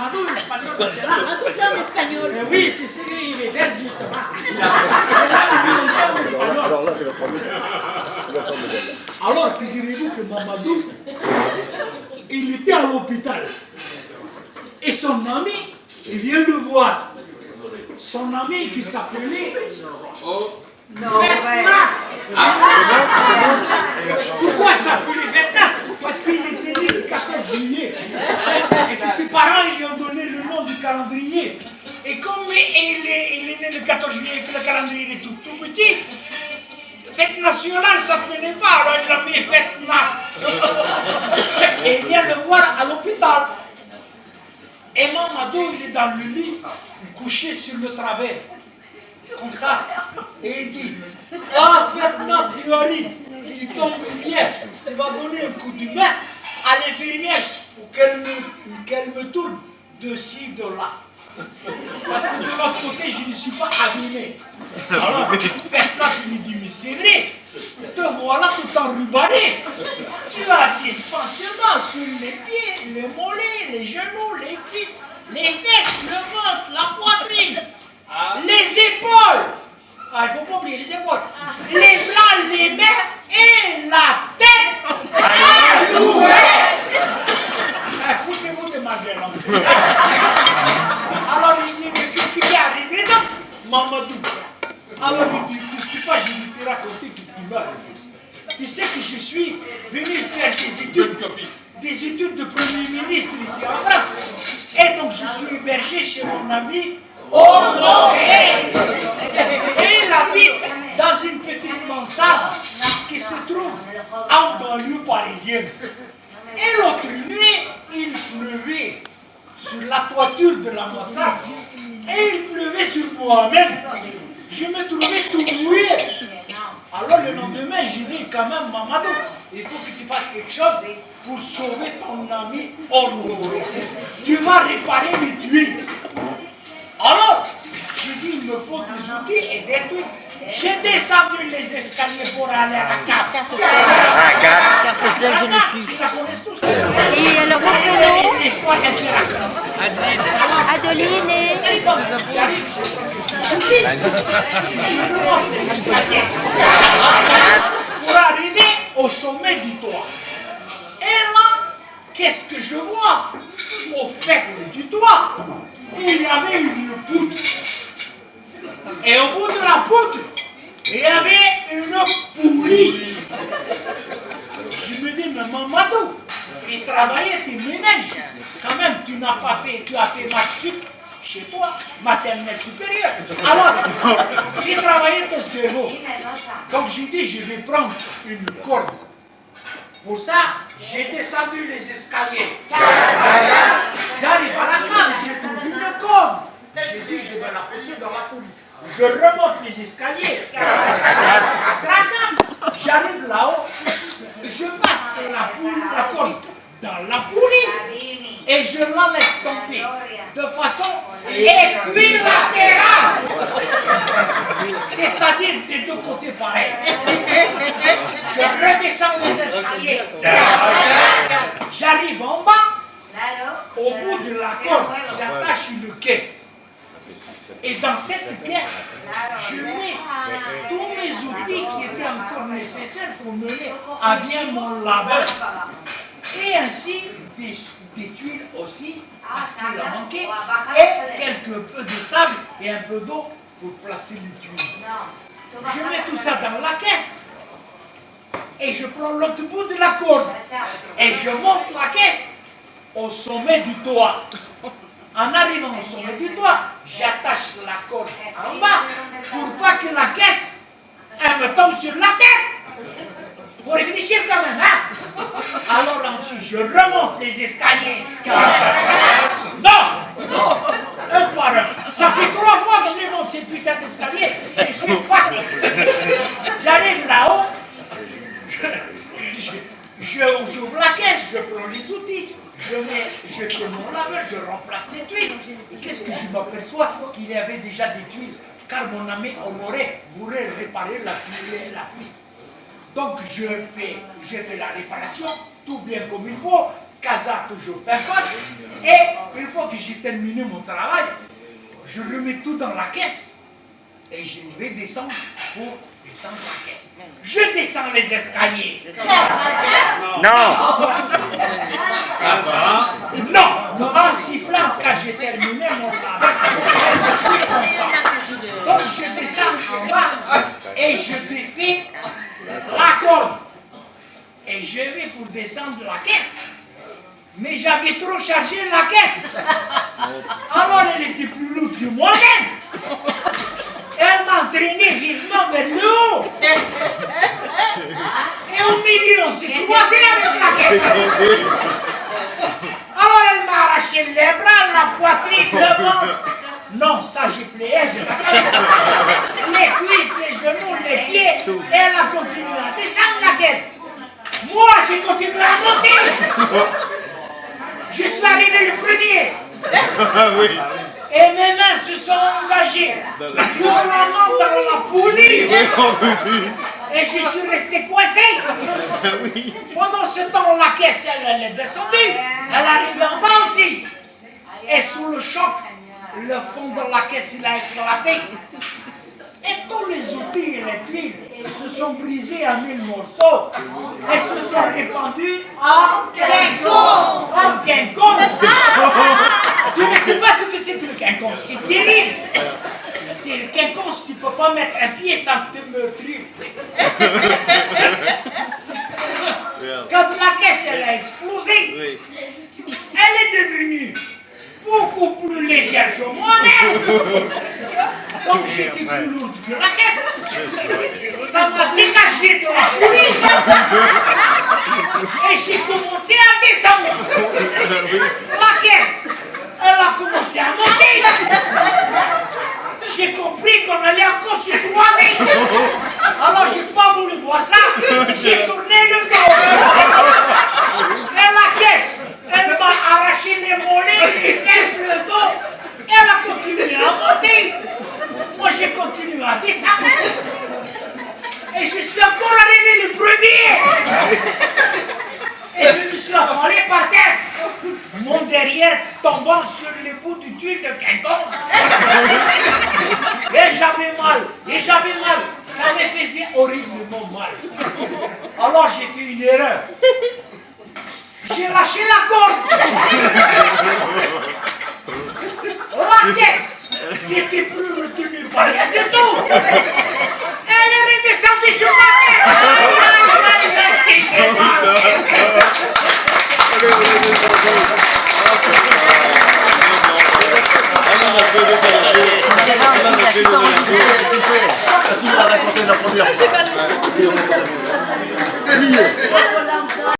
Mamadou, l'espagnol, c'est là. Ah, tout ça en espagnol. Oui, c'est lui, il est belge, justement. Alors là, tu vas prendre Alors, figurez-vous que Mamadou, il était à l'hôpital. Et son ami, il vient le voir. Son ami qui s'appelait... Vetna. Pourquoi ça s'appelait Vetna? Parce qu'il était né le 14 juillet. Et que ses parents ils lui ont donné le nom du calendrier. Et comme il est né le 14 juillet et que le calendrier est tout petit, fête nationale, ça ne tenait pas, alors il l'a mis Vetna. Et il vient le voir à l'hôpital. Et Mamadou, il est dans le lit, couché sur le travers. Comme ça, et il dit, ah, maintenant tu arrives, tu tombes bien, tu vas donner un coup de main à l'infirmière pour qu'elle me tourne de ci, de là. Parce que de l'autre côté, je ne suis pas abîmé. Alors, maintenant tu lui dis, mais c'est vrai, te voilà tout enrubanné. Tu as des pansements sur les pieds, les mollets, les genoux, les cuisses, les fesses, le ventre, la poitrine. Les épaules, il ne faut pas oublier les épaules, les bras, les mains et la tête. Foutez-vous de ma gueule. Alors il dit, mais qu'est-ce qui est arrivé donc, Mamadou? Alors il dit, je ne sais pas, je vais te raconter ce qui va arriver. Tu sais que je suis venu faire des études de Premier ministre ici en France. Et donc je suis hébergé chez mon ami Honoré. Et il habite dans une petite mansarde qui se trouve en banlieue parisienne. Et l'autre nuit, il pleuvait sur la toiture de la mansarde et il pleuvait sur moi-même. Je me trouvais tout mouillé. Alors le lendemain, j'ai dit quand même, Mamadou, il faut que tu fasses quelque chose pour sauver ton ami Honoré. Tu vas réparer les tuiles. Alors, j'ai dit, il me faut des outils et des trucs. J'ai descendu les escaliers pour aller à la carte. Carte pleine, je n'ai plus. Ils la connaissent tous. Et alors, votre prénom? L'histoire interactive. Adeline et... J'arrive, je remonte les escaliers pour arriver au sommet du toit. Et là, qu'est-ce que je vois? Au fait du toit, il y avait une poutre. Et au bout de la poutre, il y avait une poulie. Je me dis, mais Mamadou, il travaillait tes ménages. Quand même, tu n'as pas fait, tu as fait maths sup chez toi, maternelle supérieure. Alors, il travaillait ton cerveau. Donc j'ai dit, je vais prendre une corde. Pour ça, j'ai descendu les escaliers. J'arrive à la cave, j'ai trouvé une corde. J'ai dit, je vais la pousser dans la poulie. Je remonte les escaliers. J'arrive là-haut. Je passe la corde dans la poulie et je la laisse tomber de façon équilatérale. C'est-à-dire des deux côtés pareils. Je redescends les escaliers. J'arrive en bas. Au bout de la corde, j'attache une caisse. Et dans cette caisse, je mets tous mes outils qui étaient encore nécessaires pour mener à bien mon labeur. Et ainsi, des tuiles aussi, parce qu'il en manquait, et quelque peu de sable et un peu d'eau pour placer les tuiles. Je mets tout ça dans la caisse. Et je prends l'autre bout de la corde. Et je monte la caisse au sommet du toit. En arrivant au sommet du toit, j'attache la corde en bas pour pas que la caisse elle me tombe sur la tête. Faut réfléchir quand même, hein? Alors ensuite, je remonte les escaliers. Non! Un par un. Ça fait 3 fois que je monte ces putains d'escaliers. Je suis fatigué. J'arrive là-haut. J'ouvre la caisse, je prends les outils. Je fais mon laveur, je remplace les tuiles. Qu'est-ce que je m'aperçois? Qu'il y avait déjà des tuiles, car mon ami Honoré voulait réparer la fuite. Donc je fais la réparation, tout bien comme il faut, casa toujours perfect. Et une fois que j'ai terminé mon travail, je remets tout dans la caisse et je vais descendre pour descendre la caisse. Je descends les escaliers. Non. Non, en sifflant quand j'ai terminé mon travail, je suis content. Donc je descends en bas et je défais la corde. Et je vais pour descendre la caisse. Mais j'avais trop chargé la caisse. Alors elle était plus lourde que moi-même. Elle m'a entraîné vivement vers le haut. Et au milieu, on s'est croisé avec la caisse. Alors elle m'a arraché les bras, la poitrine, le ventre. Non, ça j'ai plié, les cuisses, les genoux, les pieds. Et elle a continué à descendre la caisse. Moi, j'ai continué à monter. Je suis arrivé le premier. Et mes mains se sont engagées violemment dans la poulie. Et je suis resté coincé. Pendant ce temps, la caisse, elle est descendue. Elle arrive en bas aussi. Et sous le choc, le fond de la caisse, il a éclaté. Et tous les outils et les pieds se sont brisés en 1000 morceaux et se sont répandus en quinconce. En quinconce. Tu ne sais pas ce que c'est que le quinconce. C'est terrible. C'est le quinconce, tu ne peux pas mettre un pied sans te meurtrir. Quand la caisse elle a explosé, elle est devenue beaucoup plus légère que moi-même. Donc j'étais plus lourde que la caisse. Ça m'a dégagé de la poulie. Et j'ai commencé à descendre. La caisse, elle a commencé à monter. J'ai compris qu'on allait encore se croiser. Alors j'ai pas voulu voir ça. J'ai tourné le dos. Et la caisse, elle m'a arraché les mollets, les fesses, le dos. Elle a continué à monter. Moi, j'ai continué à descendre. Et je suis encore arrivé le premier. Et je me suis affolé par terre. Mon derrière tombant sur le bout du tuile de quinconce. Et j'avais mal. Ça me faisait horriblement mal. Alors j'ai fait une erreur. J'ai lâché la corde. La caisse, qui était plus retenue par rien du tout, elle est redescendue sur ma tête. Tu l'as raconté la première fois.